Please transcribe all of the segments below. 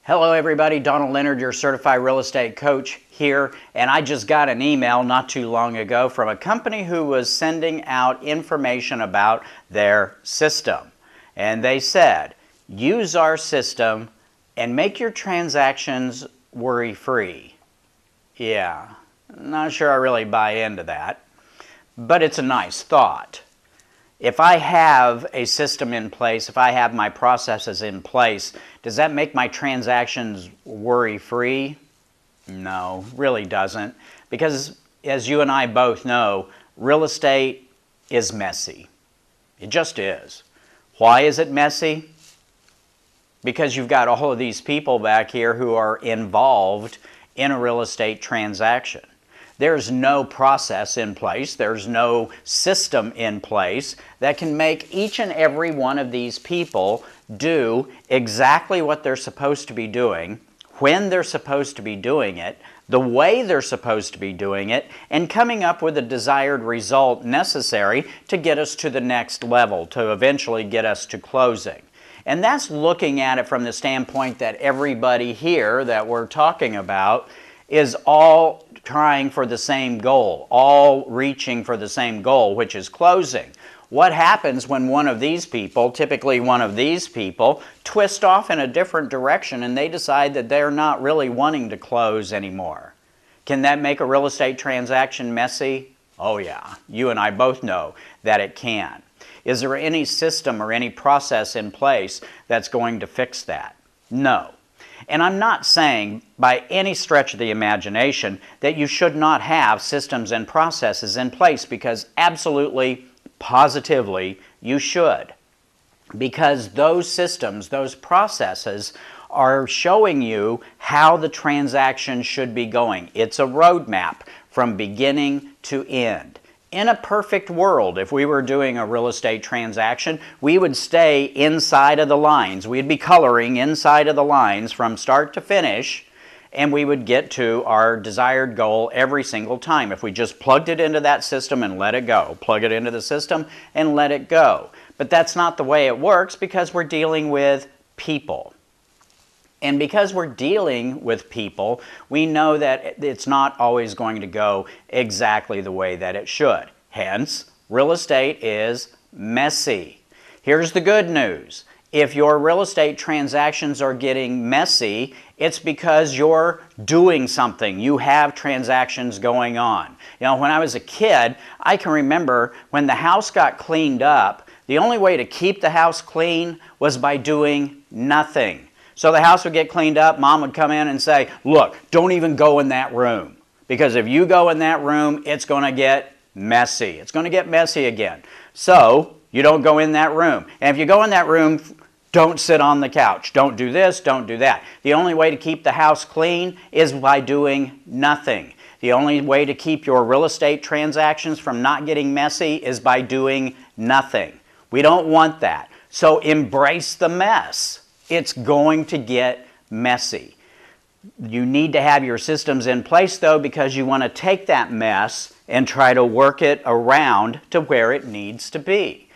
Hello everybody, Donald Leonard, your certified real estate coach here, and I just got an email not too long ago from a company who was sending out information about their system. And they said, use our system and make your transactions worry-free. Yeah, not sure I really buy into that, but it's a nice thought. If I have a system in place, if I have my processes in place, does that make my transactions worry-free? No, really doesn't. Because as you and I both know, real estate is messy. It just is. Why is it messy? Because you've got all of these people back here who are involved in a real estate transaction. There's no process in place, there's no system in place that can make each and every one of these people do exactly what they're supposed to be doing, when they're supposed to be doing it, the way they're supposed to be doing it, and coming up with the desired result necessary to get us to the next level, to eventually get us to closing. And that's looking at it from the standpoint that everybody here that we're talking about is all trying for the same goal, all reaching for the same goal, which is closing. What happens when one of these people, typically one of these people, twist off in a different direction and they decide that they're not really wanting to close anymore? Can that make a real estate transaction messy? Oh yeah, you and I both know that it can. Is there any system or any process in place that's going to fix that? No. And I'm not saying by any stretch of the imagination that you should not have systems and processes in place, because absolutely, positively, you should. Because those systems, those processes are showing you how the transaction should be going. It's a roadmap from beginning to end. In a perfect world, if we were doing a real estate transaction, we would stay inside of the lines. We'd be coloring inside of the lines from start to finish, and we would get to our desired goal every single time if we just plugged it into that system and let it go. Plug it into the system and let it go. But that's not the way it works, because we're dealing with people. And because we're dealing with people, we know that it's not always going to go exactly the way that it should. Hence, real estate is messy. Here's the good news. If your real estate transactions are getting messy, it's because you're doing something. You have transactions going on. You know, when I was a kid, I can remember when the house got cleaned up, the only way to keep the house clean was by doing nothing. So the house would get cleaned up, Mom would come in and say, look, don't even go in that room. Because if you go in that room, it's going to get messy. It's going to get messy again. So you don't go in that room. And if you go in that room, don't sit on the couch. Don't do this, don't do that. The only way to keep the house clean is by doing nothing. The only way to keep your real estate transactions from not getting messy is by doing nothing. We don't want that. So embrace the mess. It's going to get messy. You need to have your systems in place, though, because you want to take that mess and try to work it around to where it needs to be.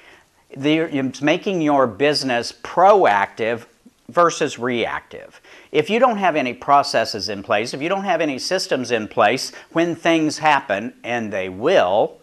It's making your business proactive versus reactive. If you don't have any processes in place, if you don't have any systems in place, when things happen, and they will,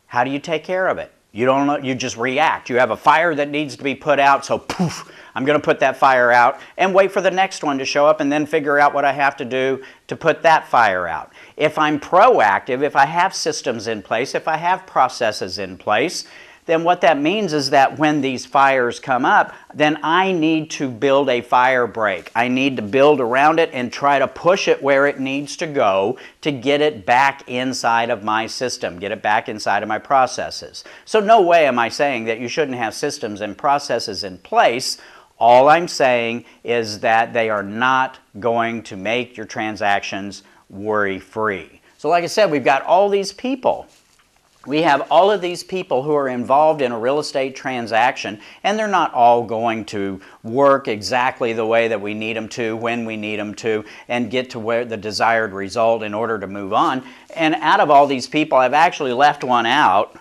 how do you take care of it? You don't know, you just react. You have a fire that needs to be put out, so poof, I'm going to put that fire out and wait for the next one to show up and then figure out what I have to do to put that fire out. If I'm proactive, if I have systems in place, if I have processes in place, then what that means is that when these fires come up, then I need to build a fire break. I need to build around it and try to push it where it needs to go to get it back inside of my system, get it back inside of my processes. So no way am I saying that you shouldn't have systems and processes in place. All I'm saying is that they are not going to make your transactions worry-free. So like I said, we've got all these people. We have all of these people who are involved in a real estate transaction, and they're not all going to work exactly the way that we need them to, when we need them to, and get to where the desired result in order to move on. And out of all these people, I've actually left one out.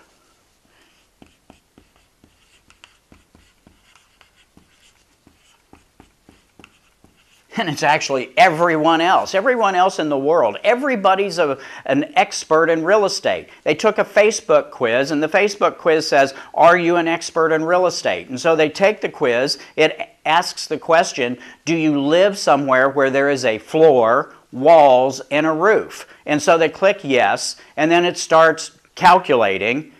And it's actually everyone else in the world. Everybody's an expert in real estate. They took a Facebook quiz, and the Facebook quiz says, are you an expert in real estate? And so they take the quiz. It asks the question, do you live somewhere where there is a floor, walls, and a roof? And so they click yes, and then it starts calculating,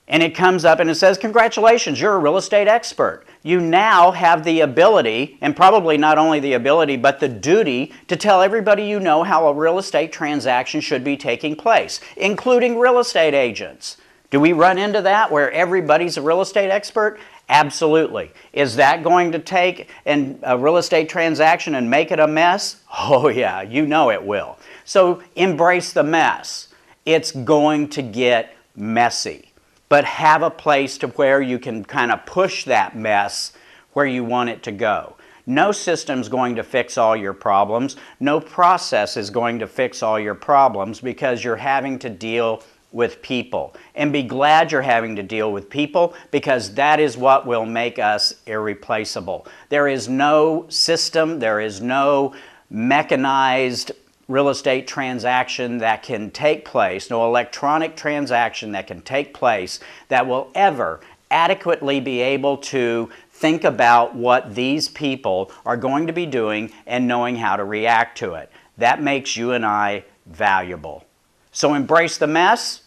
and it comes up and it says, congratulations, you're a real estate expert. You now have the ability, and probably not only the ability, but the duty to tell everybody you know how a real estate transaction should be taking place, including real estate agents. Do we run into that where everybody's a real estate expert? Absolutely. Is that going to take a real estate transaction and make it a mess? Oh yeah, you know it will. So embrace the mess. It's going to get messy. But have a place to where you can kind of push that mess where you want it to go. No system's going to fix all your problems. No process is going to fix all your problems because you're having to deal with people. And be glad you're having to deal with people because that is what will make us irreplaceable. There is no system, there is no mechanized real estate transaction that can take place, no electronic transaction that can take place that will ever adequately be able to think about what these people are going to be doing and knowing how to react to it. That makes you and I valuable. So embrace the mess,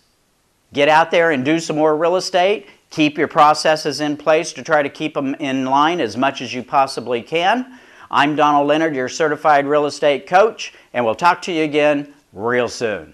get out there and do some more real estate, keep your processes in place to try to keep them in line as much as you possibly can. I'm Donald Leonard, your certified real estate coach, and we'll talk to you again real soon.